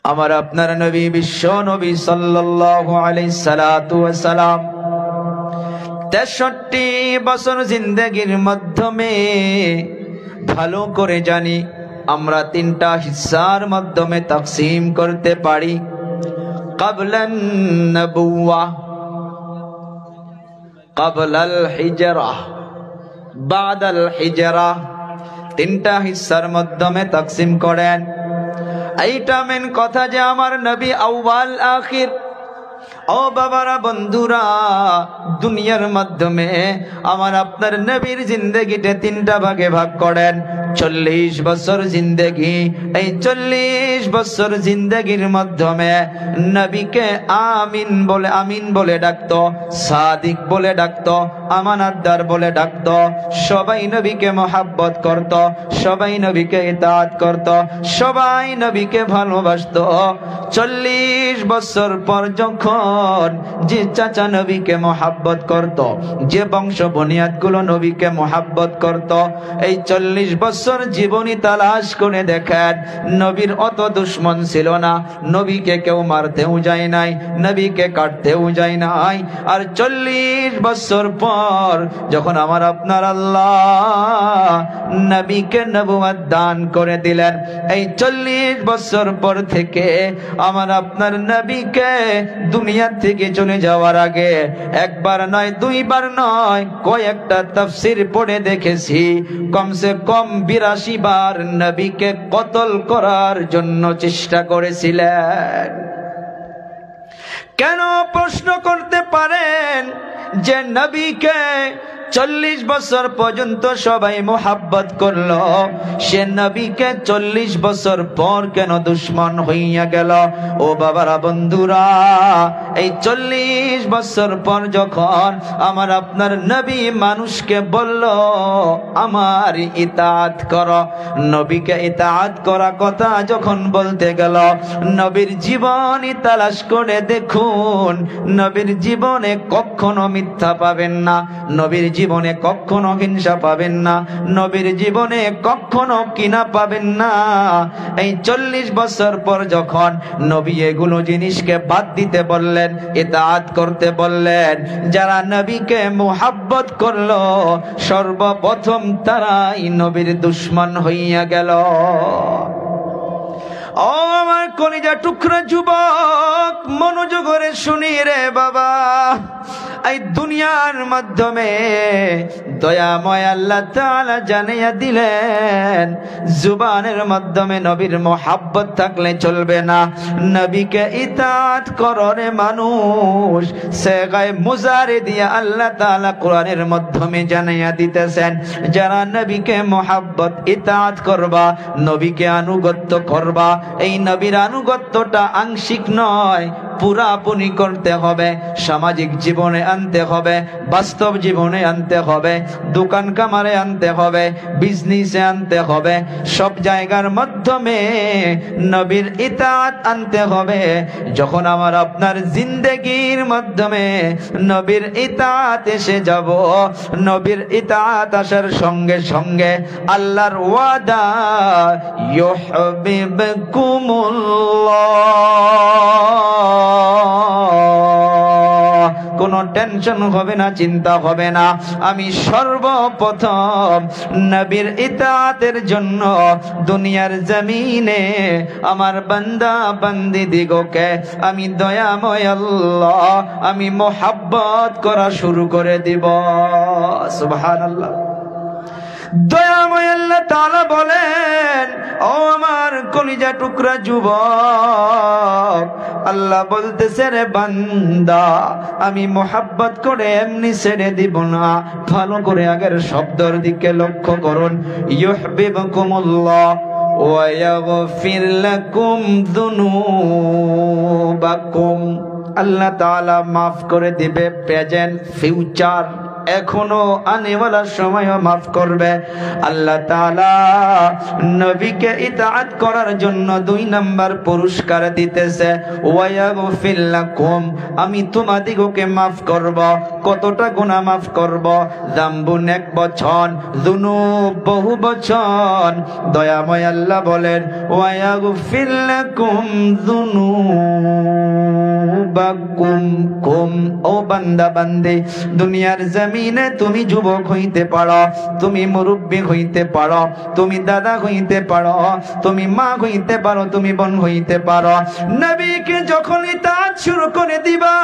আমার আপনার নবী বিশ্ব নবী সাল্লাল্লাহু আলাইহি সাল্লাতু ওয়া সালাম 63 বছর জিন্দেগির মাধ্যমে ভালো করে জানি আমরা তিনটা হিস্সার মাধ্যমে তাকসীম করতে পারি। ক্বাবলান নবুওয়া, ক্বাবলাল হিজরা, বাদাল হিজরা, তিনটা হিস্সার মাধ্যমে তাকসীম করেন। এইটা মেন কথা যে আমার নবী আউয়াল আখির। ও বাবারা, বন্ধুরা, দুনিয়ার মাধ্যমে আমার আপনার নবীর জিন্দেগিতে তিনটা ভাগে ভাগ করেন। 40 বছর জিন্দেগি, এই 40 বছর জিন্দেগির মাধ্যমে নবীকে আমিন বলে ডাকতো, সাদিক বলে ডাকতো, আমানতদার বলে ডাকতো। সবাই নবীকে মোহাব্বত করত, সবাই নবীকে ইতাআত করত, সবাই নবীকে ভালোবাসতো। 40 বছর পর যখন যে চাচা নবীকে মোহাব্বত করত, যে বংশ বুনিয়াদ গুলো নবীকে মোহাব্বত করত, এই 40 বছর জীবনী তালাশ করে দেখেন নবীর অত দুশ্মন ছিল না। নবীকে কেউ মারতেও যায় নাই, নবীকে কাটতেও যায় নাই। আর 40 বছর পর যখন আমার আপনার আল্লাহ নবীকে নবুয়ত দান করে দিলেন, এই 40 বছর পর থেকে আমার আপনার নবীকে দুনিয়া থেকে চলে যাওয়ার আগে একবার নয়, দুইবার নয়, কয়েকটা তাফসীর পড়ে দেখেছি কমসে কম 82 বার নবীকে কতল করার জন্য চেষ্টা করেছিলেন। কেন প্রশ্ন করতে পারেন যে নবীকে 40 বছর পর্যন্ত সবাই মোহাব্বত করলো, সে নবীকে 40 বছর পর কেন দুশ্মন হইয়া গেল? ও বাবারা, বন্ধুরা, এই 40 বছর পর যখন আমার আপনার নবী মানুষকে বলল আমার ইতাআত করো, নবীকে ইতাআত করা কথা যখন বলতে গেল, নবীর জীবনী তালাশ করে দেখুন, নবীর জীবনে কখনো মিথ্যা পাবেন না, নবীর জীবনে কখনো হিংসা পাবেন না, নবীর জীবনে কখনো কিনা পাবেন না। এই 40 বছর পর যখন নবী এগুলো জিনিসকে বাদ দিতে বললেন, ইতাআত করতে বললেন, যারা নবীকে মুহাব্বত করলো সর্বপ্রথম তারাই নবীর দুশ্মন হইয়া গেল। ও আমার কলিজা টুকরা যুবক, মনোযোগ করে শুনি রে বাবা, এই দুনিয়ার মাধ্যমে দয়াময় আল্লাহ তাআলা জানিয়ে দিলেন জুবানের মাধ্যমে নবীর মোহাব্বত থাকলে চলবে না। নবীকে ইতাআত করো রে মানুষ, সেগায় মুজারে দিয়ে আল্লাহ তাআলা কোরআনের মাধ্যমে জানিয়ে দিতেছেন, যারা নবীকে মোহাব্বত ইতাআত করবা, নবীকে আনুগত্য করবা, এই নবীর আনুগত্যটা আংশিক নয়, পুরাপুরি করতে হবে। সামাজিক জীবনে আনতে হবে, বাস্তব জীবনে আনতে হবে, দোকান কামারে আনতে হবে, বিজনেসে আনতে হবে, সব জায়গার মাধ্যমে নবীর ইতাআত আনতে হবে। যখন আমার আপনার জিন্দেগির মাধ্যমে নবীর ইতাআত এসে যাব, নবীর ইতাআত আসার সঙ্গে সঙ্গে আল্লাহর ওয়াদা ইউহিব্বুকুমুল্লাহ, কোনো টেনশন হবে না, চিন্তা হবে না। আমি সর্বপ্রথম নবীর ইতাআতের জন্য দুনিয়ার জমিনে আমার বান্দা বান্দি দিগকে আমি দয়াময় আল্লাহ আমি মোহাব্বত করা শুরু করে দিব। সুবহানাল্লাহ। দয়াময় আল্লাহ তাআলা বলেন, ও আমার কলিজা টুকরা যুবক, আল্লাহ বলতেছে রে বান্দা, আমি মোহাব্বত করে এমনি ছেড়ে দিব না। ভালো করে আগের শব্দের দিকে লক্ষ্য করুন, ইউহিব্বুকুমুল্লাহ ওয়া ইয়াগফির লাকুম যুনুবাকুম, আল্লাহ তাআলা মাফ করে দিবে, প্রেজেন্ট ফিউচার এখনো আনেওয়ালা সময়ও মাফ করবে। আল্লাহ তাআলা নবীকে ইতাআত করার জন্য 2 নাম্বার পুরস্কার দিতেছে, ওয়ায়াগফির লাকুম, আমি তোমাদিগকে মাফ করব। কতটা গুনাহ মাফ করব? যামবুন 1 বছর, যুনুব বহু বছর। দয়াময় আল্লাহ বলেন, ওয়ায়াগফির লাকুম যুনুবাকুম। ও বান্দা বান্দে, দুনিয়ার জমিনে তুমি যুবক হইতে পারো, তুমি মুরব্বী হইতে পারো, তুমি দাদা হইতে পারো, তুমি মা হইতে পারো, তুমি বোন হইতে পারো। নবীকে যখন ইতাআত শুরু করে দিবা,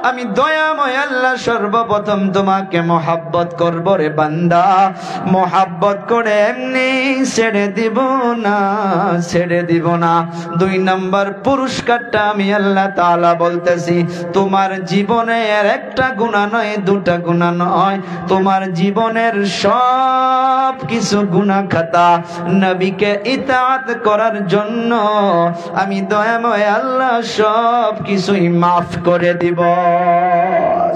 আমি দয়াময় আল্লাহ সর্বপ্রথম তোমাকে মহব্বত করব রে বান্দা। মহব্বত করে এমনি ছেড়ে দিব না, ছেড়ে দিব না। 2 নাম্বার পুরস্কারটা আমি আল্লাহ তাআলা বলতেছি, তোমার জীবনের একটা গুনাহ নয়, 2টা গুনাহ নয়, তোমার জীবনের সব কিছু গুনাহ খাতা নবীকে ইতাআত করার জন্য আমি দয়াময় আল্লাহ সব কিছুই মাফ করে দিব।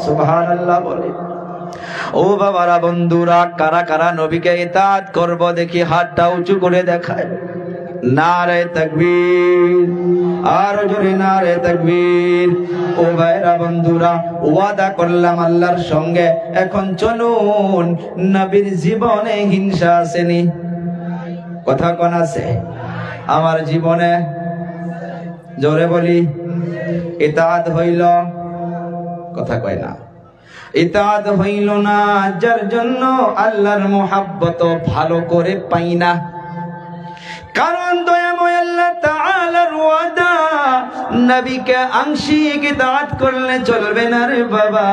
সুবহানাল্লাহ বলে। ও বাবারা, বন্ধুরা, কারা কারা নবীকে ইতাআত করব দেখি হাতটা উঁচু করে দেখায়। নারে তাকবীর, আর জোরে নারে তাকবীর। ও ভাইরা বন্ধুরা, ওয়াদা করলাম আল্লাহর সঙ্গে, এখন চলুন। নবীর জীবনে হিংসা আসেনি? কথা কোন আছে? আমার জীবনে জোরে বলি, ইতাআত হইল? কথা কয় না। ইতাআত হইল না, যার জন্য আল্লাহর মুহাব্বত ভালো করে পাই না। কারণ দয়াময় আল্লাহ তাআলার ওয়াদা, নবীকে আংশিক ইতাআত করলে চলবে না রে বাবা,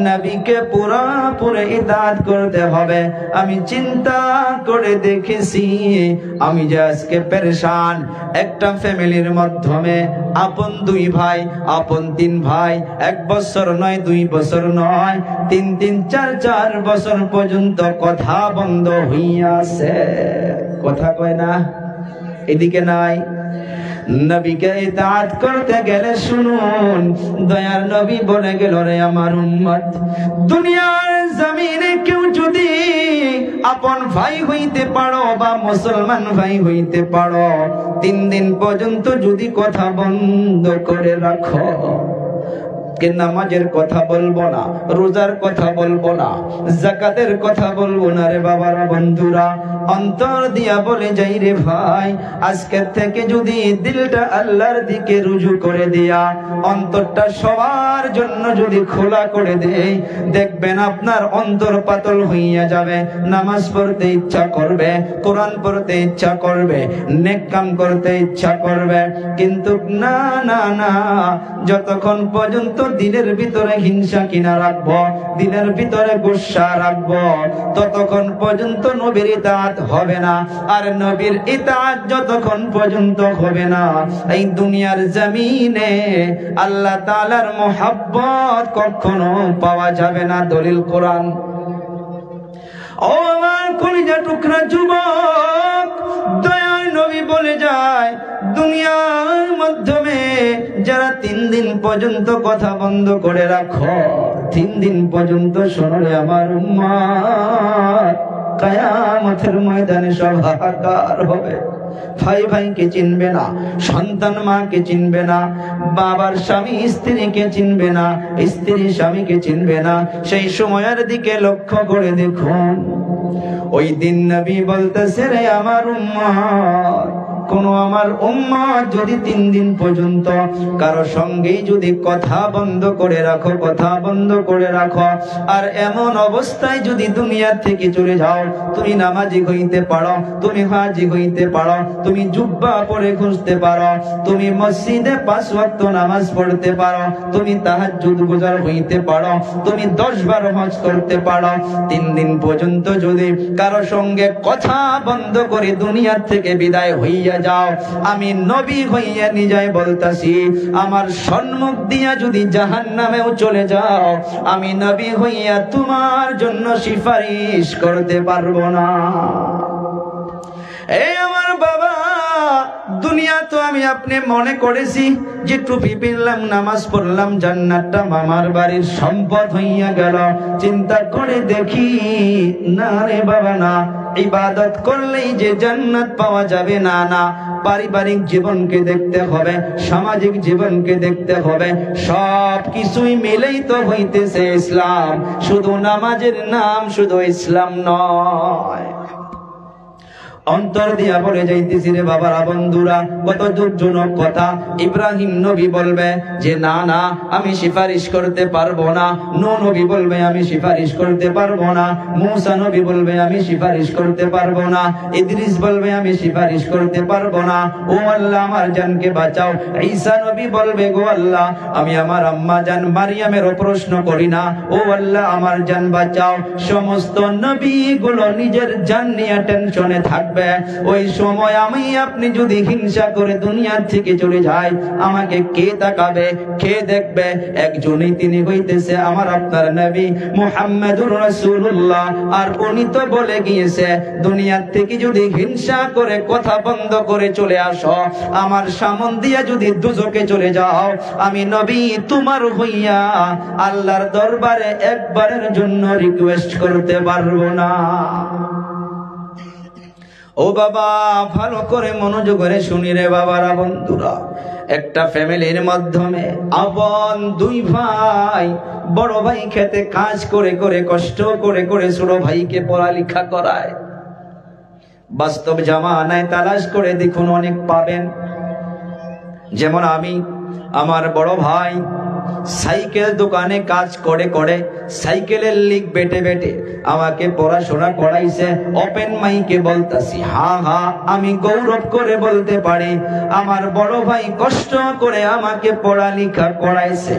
নবীকে পুরোপুরি ইতাআত করতে হবে। আমি চিন্তা করে দেখেছি, আমি যে আজকে পেরেশান। একটা ফ্যামিলির মাধ্যমে আপন 2 ভাই, আপন 3 ভাই, 1 বছর নয়, 2 বছর নয়, 3 4 বছর পর্যন্ত কথা বন্ধ হইয়াছে। কথা কয় না? এদিকে নাই। নবীকে ইতাআত করতে গেলে শুনুন, দয়ার নবী বলে গেল, রে আমার উম্মত, দুনিয়ার জমিনে কেউ যদি আপন ভাই হইতে পারো বা মুসলমান ভাই হইতে পারো, 3 দিন পর্যন্ত যদি কথা বন্ধ করে রাখো, কে নামাজের কথা বলবো না, রোজার কথা বলবো না, যাকাতের কথা বলবো না রে বাবারা বন্ধুরা, অন্তর দিয়া বলে যাই রে ভাই, আজকে থেকে যদি দিলটা আল্লাহর দিকে রুজু করে দিয়া অন্তরটা সবার জন্য যদি খোলা করে দেই, দেখবেন আপনার অন্তর পাতল হইয়া যাবে। নামাজ পড়তে ইচ্ছা করবে, কোরআন পড়তে ইচ্ছা করবে, নেক কাম করতে ইচ্ছা করবে। কিন্তু না না না, যতক্ষণ পর্যন্ত দিলের ভিতরে হিংসা কিনা রাখবো, দিলের ভিতরে গুসা রাখবো, ততক্ষণ পর্যন্ত নবীর ইতাআত হবে না। আর নবীর ইতাআত যতক্ষণ পর্যন্ত হবে না, এই দুনিয়ার জমিনে আল্লাহ তাআলার মুহাব্বত কখনো পাওয়া যাবে না। দলিল কোরআন। ও আমার কলিজা টুকরা যুবক, দয়ার নবী বলে যায়, দুনিয়ার মাধ্যমে যারা 3 দিন পর্যন্ত কথা বন্ধ করে রাখো, 3 দিন পর্যন্ত শোনো রে আমার উম্মত, কিয়ামতের ময়দানে সব হাহাকার হবে। ভাই ভাইকে চিনবে না, সন্তান মাকে চিনবে না, বাবার স্বামী স্ত্রীকে চিনবে না, স্ত্রী স্বামীকে চিনবে না। সেই সময়ের দিকে লক্ষ্য করে দেখুন, ওই দিন নবী বলতেছে, রে আমার উম্মত, কোন আমার উম্মত যদি 3 দিন পর্যন্ত কারো সঙ্গেই যদি কথা বন্ধ করে রাখো, কথা বন্ধ করে রাখো, আর এমন অবস্থায় যদি দুনিয়া থেকে চলে যাও, তুমি নামাজি হইতে পারো, তুমি হাজি হইতে পারো, তুমি জুব্বা পরে ঘুরতে পারো, তুমি মসজিদে 5 ওয়াক্ত নামাজ পড়তে পারো, তুমি তাহাজ্জুদ গুজার হইতে পারো, তুমি 10-12 হজ করতে পারো, 3 দিন পর্যন্ত যদি কারো সঙ্গে কথা বন্ধ করে দুনিয়া থেকে বিদায় হইয়া যাও, আমি নবী হইয়া নিজে বলতাছি, আমার সম্মুখ দিয়া যদি জাহান্নামেও চলে যাও, আমি নবী হইয়া তোমার জন্য সুপারিশ করতে পারবো না। এই আমার বাবা, দুনিয়া তো আমি আপনি মনে করেছি যে টুপি পরলাম, নামাজ পড়লাম, জান্নাতটা মামার বাড়ির সম্পদ হইয়া গেল। চিন্তা করে দেখি না রে বাবা, না। ইবাদত করলেই যে জান্নাত পাওয়া যাবে, না না। পারিবারিক জীবনকে দেখতে হবে, সামাজিক জীবনকে দেখতে হবে, সব কিছুই মিলেই তো হইতেছে ইসলাম। শুধু নামাজের নাম শুধু ইসলাম নয়। অন্তর দিয়া বলে যাইতেছি রে বাবারা, বন্ধুরা, কত দুঃখজনক কথা। ইব্রাহিম নবী বলবে যে না না, আমি সুপারিশ করতে পারবো না। নূহ নবী বলবে আমি সুপারিশ করতে পারবো না। মূসা নবী বলবে আমি সুপারিশ করতে পারবো না। ইদ্রিস বলবে আমি সুপারিশ করতে পারবো না। ও আল্লাহ আমার জানকে বাঁচাও। ঈসা নবী বলবে গো আল্লাহ, আমি আমার আম্মা জান মারিয়ামেরও প্রশ্ন করি না। ও আল্লাহ আমার জান বাঁচাও। সমস্ত নবীগুলো নিজের জান নিয়ে টেনশনে থাকবে। ওই সময় আমি আপনি যদি হিংসা করে দুনিয়া থেকে চলে যাই, আমাকে কে তাকাবে, কে দেখবে? একজনই, তিনি হইতেছে আমার আপনার নবী মুহাম্মদুর রাসূলুল্লাহ। আর উনি তো বলে গিয়েছে, দুনিয়া থেকে যদি হিংসা করে কথা বন্ধ করে চলে আসো, আমার সামন দিয়া যদি দুজকে চলে যাও, আমি নবী তোমার হইয়া আল্লাহর দরবারে একবারের জন্য রিকোয়েস্ট করতে পারবো না। ও বাবা, ভালো করে মনোযোগ করে শুনি রে বাবারা, বন্ধুরা। একটা ফ্যামিলির মাধ্যমে আপন দুই ভাই, বড় ভাই খেতে কাজ করে করে কষ্ট করে করে ছোট ভাইকে পড়ালেখা করায়। বাস্তব জামানায় তালাশ করে দেখুন অনেক পাবেন। যেমন আমি, আমার বড় ভাই সাইকেল দোকানে কাজ করে করে সাইকেলের লিক বেটে বেটে আমাকে পড়াশোনা করাইছে। ওপেন মাইকে বলতাছি, হ্যাঁ হ্যাঁ, আমি গৌরব করে বলতে পারি আমার বড় ভাই কষ্ট করে আমাকে পড়ালেখা করাইছে।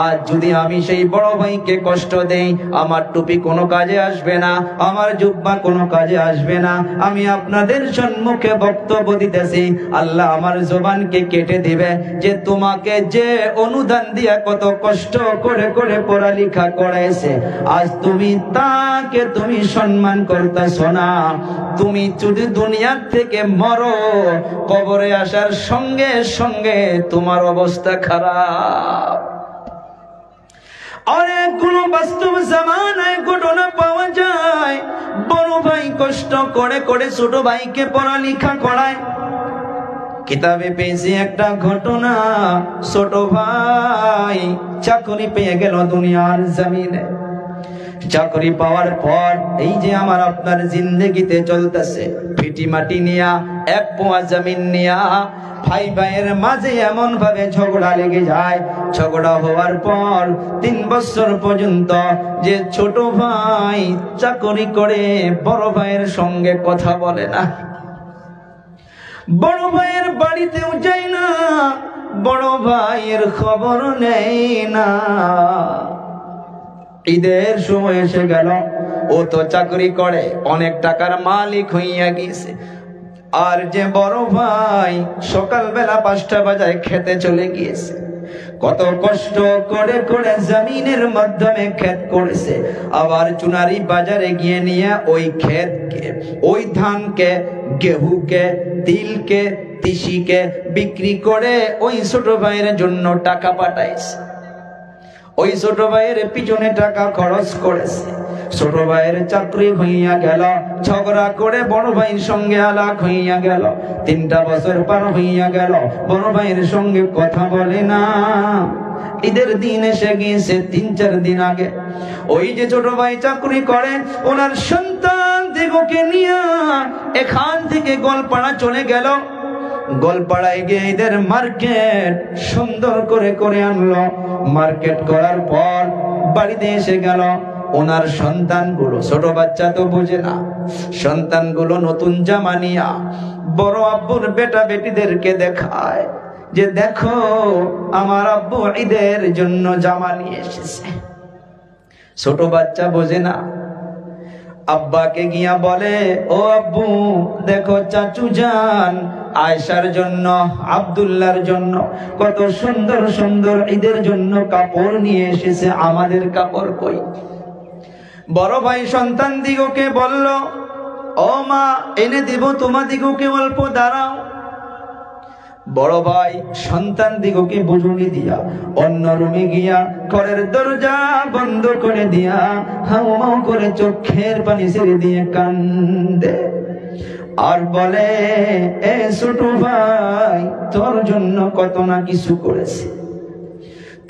আর যদি আমি সেই বড় ভাইকে কষ্ট দেই, আমার টুপি কোনো কাজে আসবে না, আমার জুব্বা কোনো কাজে আসবে না। আমি আপনাদের সম্মুখে বক্তব্য দিতেছি, আল্লাহ আমার জবানকে কেটে দিবে যে তোমাকে যে অনুদান দিয়া কত কষ্ট করে করে পড়ালেখা করাইছে, আজ তুমি তাকে তুমি সম্মান করতেছো না। তুমি যদি দুনিয়ার থেকে মরো, কবরে আসার সঙ্গে সঙ্গে তোমার অবস্থা খারাপ। অনেকগুলো বাস্তব জামানায় ঘটনা পাওয়া যায়। বড় ভাই কষ্ট করে করে ছোট ভাইকে পড়ালেখা করায়। কিতাবে পেয়েছি একটা ঘটনা, ছোট ভাই চাকরি পেয়ে গেল দুনিয়ার জমিনে। চাকরি পাওয়ার পর এই যে আমার আপনার জিন্দেগিতে চলতেছে, ফিটি মাটি নিয়া, এক পোয়া জমিন নিয়া ভাই ভাইয়ের মাঝে এমন ভাবে ঝগড়া লেগে যায়। ঝগড়া হওয়ার পর 3 বছর পর্যন্ত যে ছোট ভাই চাকরি করে বড় ভাইয়ের সঙ্গে কথা বলে না, বড় ভাইয়ের বাড়িতেও যায় না, বড় ভাইয়ের খবর নেই না। ঈদের সময় এসে গেল, ও তো চাকরি করে অনেক টাকার মালিক হইয়া গেছে। আর যে বড় ভাই সকালবেলা 5টা বাজায় খেতে চলে গিয়েছে। কত কষ্ট করে করে জমিনের মাধ্যমে ক্ষেত করেছে। আবার চুনারি বাজারে গিয়ে নিয়ে ওই ক্ষেতকে, ওই ধানকে, গেহুকে, তিলকে, তিসিকে বিক্রি করে ওই ছোট ভাইয়ের জন্য টাকা পাঠাইছে। ওই ছোট ভাইয়ের পিছনে টাকা খরচ করেছে। ছোট ভাইয়ের চাকরি হইয়া গেল, ঝগড়া করে বড় ভাইয়ের সঙ্গে আলাপ হইয়া গেল। 3টা বছর পার হইয়া গেল, বড় ভাইয়ের সঙ্গে কথা বলে না। ঈদের দিন এসে গিয়েছে 3-4 দিন আগে। ওই যে ছোট ভাই চাকরি করে, ওনার সন্তান দিগকে নিয়ে এখান থেকে গোলপাড়া চলে গেল। গোলপাড়ায় গিয়ে ঈদের মার্কেট সুন্দর করে করে আনলো। মার্কেট করার পর বাড়িতে এসে গেল। ওনার সন্তানগুলো, ছোট বাচ্চা তো বোঝে না, সন্তানগুলো নতুন জামা নিয়া বড় আব্বুর বেটা বেটিদেরকে দেখায় যে দেখো আমার আব্বু ঈদের জন্য জামা নিয়ে এসেছে। ছোট বাচ্চা বোঝে না। আব্বাকে গিয়া বলে, ও আব্বু দেখো চাচু যান আয়েশার জন্য, আব্দুল্লাহর জন্য কত সুন্দর সুন্দর ঈদের জন্য কাপড় নিয়ে এসেছে, আমাদের কাপড় কই? বড় ভাই সন্তান দিগকে বলল, ও মা এনে দিব তোমাদিগকে, অল্প দাঁড়াও। বড় ভাই সন্তান দিগকে বুঝুনি দিয়া অন্য রুমে গিয়া ঘরের দরজা বন্ধ করে দিয়া হাউমাউ করে চোখের পানি ছেড়ে দিয়ে কান্দে আর বলে, এ ছোট ভাই, তোর জন্য কত না কিছু করেছে,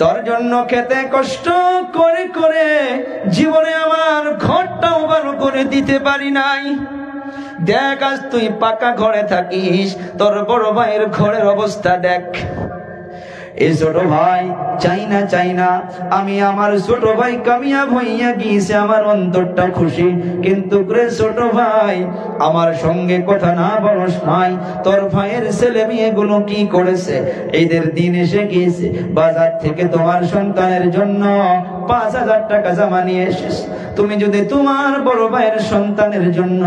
তোর জন্য খেতে কষ্ট করে করে জীবনে আমার ঘরটাও ভালো করে দিতে পারি নাই। দেখ আজ তুই পাকা ঘরে থাকিস, তোর বড় ভাইয়ের ঘরের অবস্থা দেখ। এই ছোট ভাই চাই না আমি আমার ছোট ভাই কামিয়াব হইয়া গিয়েছে, আমার অন্তরটা খুশি, কিন্তু রে ছোট ভাই আমার সঙ্গে কথা না বলস নাই, তোর ভাইয়ের ছেলে মেয়েগুলো কি করেছে। ঈদের দিন এসে গিয়েছে, বাজার থেকে তোমার সন্তানের জন্য ৫,০০০ টাকা জমা নিয়ে এসেছ। তুমি যদি তোমার বড় ভাইয়ের সন্তানের জন্য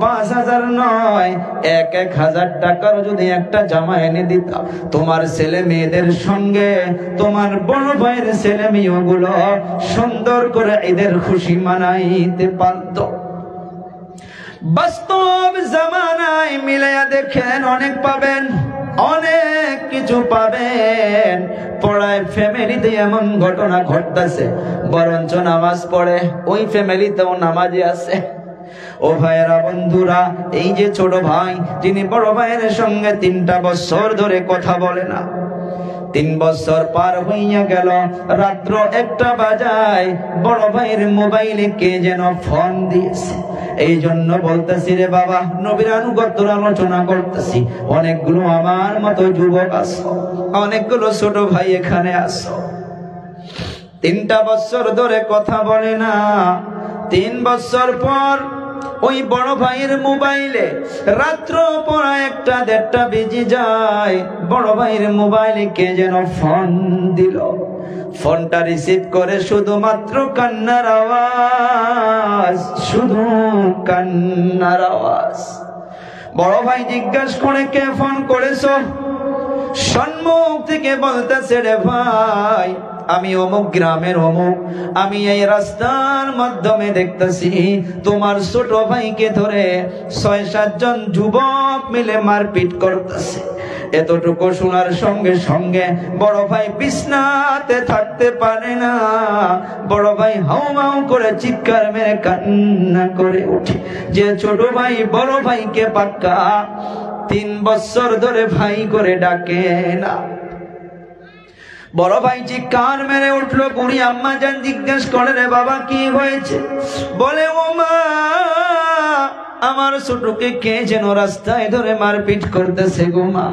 ৫,০০০ নয় ১,০০০ টাকার যদি একটা জামা এনে দিতা, তোমার ছেলে মেয়েদের সঙ্গে তোমার বড় ভাইয়ের ছেলে মেয়েগুলো সুন্দর করে ঈদের খুশি মানাইতে পারত। বাস্তব জামানায় মিলাইয়া দেখেন, অনেক পাবেন, অনেক কিছু পাবেন। পড়ায় ফ্যামিলিতে এমন ঘটনা ঘটতেছে, বরঞ্চ নামাজ পড়ে ওই ফ্যামিলিতেও নামাজি আছে। ও ভাইয়েরা, বন্ধুরা, এই যে ছোট ভাই যিনি বড় ভাইয়ের সঙ্গে ৩টা বছর ধরে কথা বলে না, ৩ বছর পার হইয়া গেল, রাত্র ১টা বাজায় বড় ভাইয়ের মোবাইলে কে যেন ফোন দিয়েছে। এই জন্য বলতেছি রে বাবা, নবীর আনুগত্যের আলোচনা করতেছি। অনেকগুলো আমার মতো যুবক আছো, অনেকগুলো ছোট ভাই এখানে আছো, ৩টা বছর ধরে কথা বলে না। ৩ বছর পর ওই বড় ভাইয়ের মোবাইলে রাত্র পড়া ১টা ১:৩০ বেজে যায়, বড় ভাইয়ের মোবাইলে কে যেন ফোন দিল। ফোনটা রিসিভ করে শুধুমাত্র কান্নার আওয়াজ, শুধু কান্নার আওয়াজ। বড় ভাই জিজ্ঞাসা করে, কে ফোন করেছো? সম্মুখ থেকে বলতেছে, রে ভাই আমি অমুক গ্রামের অমুক, আমি এই রাস্তার মাধ্যমে দেখতেছি তোমার ছোট ভাইকে ধরে ৬-৭ জন যুবক মিলে মারপিট করতেছে। এতটুকু শোনার সঙ্গে সঙ্গে বড় ভাই বিছনাতে থাকতে পারে না, বড় ভাই হাউমাউ করে চিৎকার মেরে কান্না করে ওঠে যে ছোট ভাই বড় ভাইকে পাক্কা ৩ বছর ধরে ভাই করে ডাকে না। বড় ভাই চিৎকার মেরে উঠলো। বুড়ি আম্মা জান জিজ্ঞেস করে, রে বাবা কি হয়েছে? বলে, ও মা, আমার ছোটকে কে যেন রাস্তায় ধরে মারপিট করতেছে গো মা।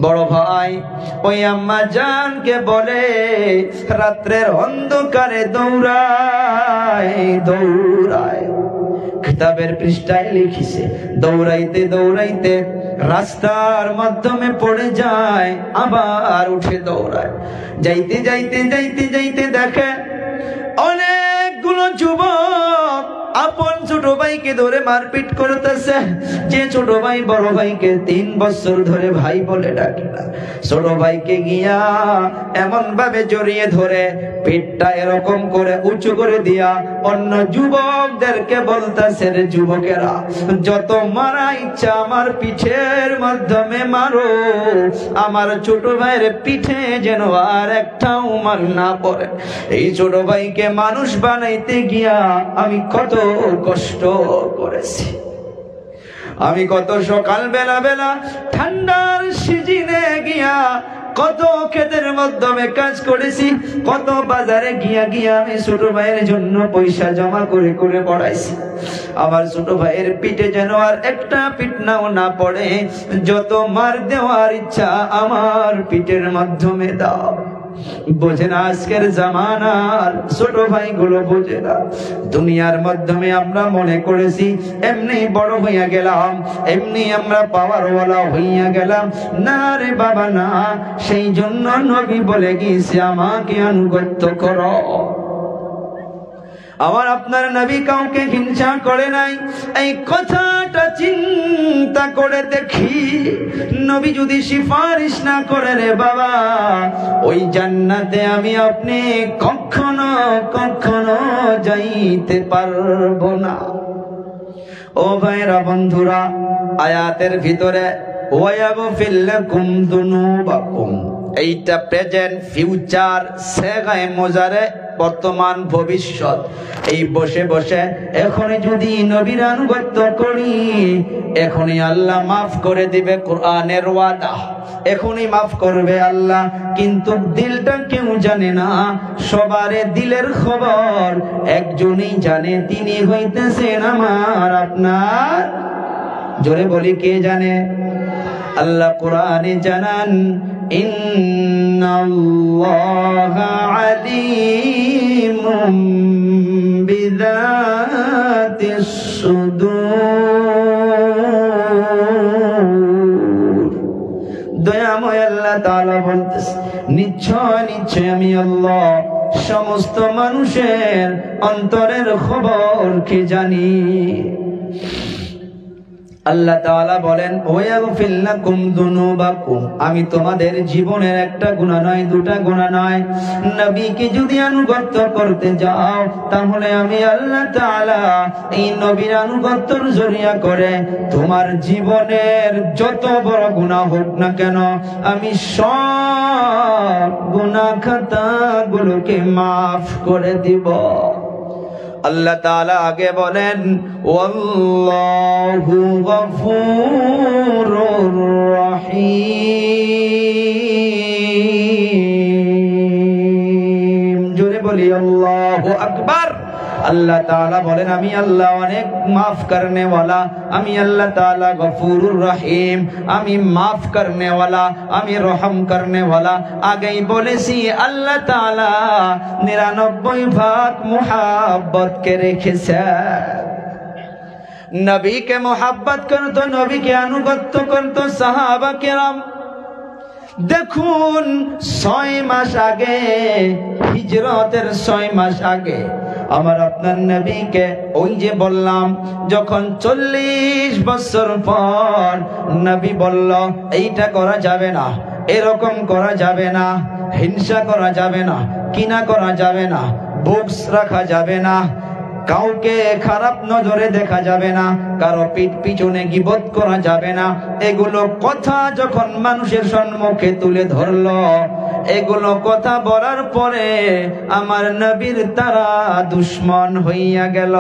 বড় ভাই ওই আম্মা জানকে বলে, রাত্রের অন্ধকারে দৌড়ায় দৌড়ায়, কিতাবের পৃষ্ঠায় লিখিছে, দৌড়াইতে দৌড়াইতে রাস্তার মাধ্যমে পড়ে যায়, আবার উঠে দৌড়ায়। যাইতে যাইতে যাইতে যাইতে দেখে অনেকগুলো যুবক আপন ছোট ভাইকে ধরে মারপিট করতেছে। যে ছোট ভাই বড় ভাইকে ৩ বছর ধরে ভাই বলে ডাকে না, ছোট ভাইকে গিয়া এমন ভাবে জড়িয়ে ধরে পেটটা এরকম করে উঁচু করে দিয়া অন্য যুবকদেরকে বলতেছে, রে যুবকেরা, যত মারা ইচ্ছা আমার পিঠের মাধ্যমে মারো, আমার ছোট ভাইয়ের পিঠে যেন আর একটাও মার না পড়ে। এই ছোট ভাইকে মানুষ বানাইতে গিয়া আমি কত কষ্ট করেছি, আমি কত সকাল বেলা বেলা ঠান্ডার সিজনে গিয়া কত ক্ষেতের মাধ্যমে কাজ করেছি, কত বাজারে গিয়া গিয়া আমি ছোট ভাইয়ের জন্য পয়সা জমা করে করে পড়াইছি। আমার ছোট ভাইয়ের পিঠে যেন আর একটা পিটনাও না পড়ে, যত মার দেওয়ার ইচ্ছা আমার পিঠের মাধ্যমে দাও। বোঝে না আজকের জামানার ছোট ভাইগুলো, বোঝে না। দুনিয়ার মাধ্যমে আমরা মনে করেছি এমনি বড় হইয়া গেলাম, এমনি আমরা পাওয়ারওয়ালা হইয়া গেলাম। না রে বাবা না, সেই জন্য নবী বলে গিয়েছে, আমাকে আনুগত্য করো। আমার আপনার নবী কাউকে হিংসা করে নাই। এই কথাটা চিন্তা করে দেখি, নবী যদি সিফারিশ না করে রে বাবা, ওই জান্নাতে আমি আপনি কখনো কখনো যাইতে পারবো না। ও ভাইরা, বন্ধুরা, আয়াতের ভিতরে ওয়া ইয়াগফির লাকুম যুনুবাকুম। এইটা প্রেজেন্ট, ফিউচার, সেগায়ে মোজারে, বর্তমান, ভবিষ্যৎ। এই বসে বসে এখনই যদি নবীর আনুগত্য করি, এখনই আল্লাহ মাফ করে দিবে, কোরআনের ওয়াদা। এখনই মাফ করবে আল্লাহ, কিন্তু দিলটা কেউ জানে না। সবারে দিলের খবর একজনই জানে, তিনি হইতেছেন আমার আপনার। জোরে বলি, কে জানে? আল্লাহ কোরআনে জানান, ইন্নাল্লাহা আলিমুম বিযাতিস সুদূর। দয়াময় আল্লাহ তাআলা বলতেছে, নিশ্চয় নিশ্চয় আমি আল্লাহ সমস্ত মানুষের অন্তরের খবর কে জানি। আল্লাহ তাআলা বলেন, ওয়াগফির লাকুম যুনুবাকুম। আমি তোমাদের জীবনের একটা গুনাহ নয়, দুটা গুনাহ নয়, নবীকে যদি আনুগত্য করতে যাও, তাহলে আমি আল্লাহ তাআলা এই নবীর আনুগত্যের জরিয়া করে তোমার জীবনের যত বড় গুনাহ হোক না কেন, আমি সব গুনাহ খাতাগুলোকে মাফ করে দিব। আল্লাহ তাআলা আগে বলেন, ওয়াল্লাহু গফুরুর রহিম। জোরে বলি আল্লাহু আকবার। আল্লাহ তাআলা বলেন, আমি আল্লাহ অনেক মাফ করনে ওয়ালা, আমি আল্লাহ তাআলা গফুরুর রহিম, আমি মাফ করনে ওয়ালা, আমি রহম করনে ওয়ালা। আগেই বলেছি আল্লাহ তাআলা 99 ভাগ মুহাব্বত কে রেখেছে। নবীকে মুহাব্বত করতো, নবীকে আনুগত্য করতো সাহাবা কেরাম। দেখুন 6 মাস আগে, হিজরতের 6 মাস আগে আমার আপনার নবীকে, ওই যে বললাম, যখন 40 বছর পর নবী বলল, এইটা করা যাবে না, এরকম করা যাবে না, হিংসা করা যাবে না, কিনা করা যাবে না, বুকস রাখা যাবে না, কাউকে খারাপ নজরে দেখা যাবে না, কারো পিছনে গীবত করা যাবে না। এগুলো কথা যখন মানুষের সম্মুখে তুলে ধরলো, এগুলো কথা বলার পরে আমার নবীর তারা দুশ্মন হইয়া গেল।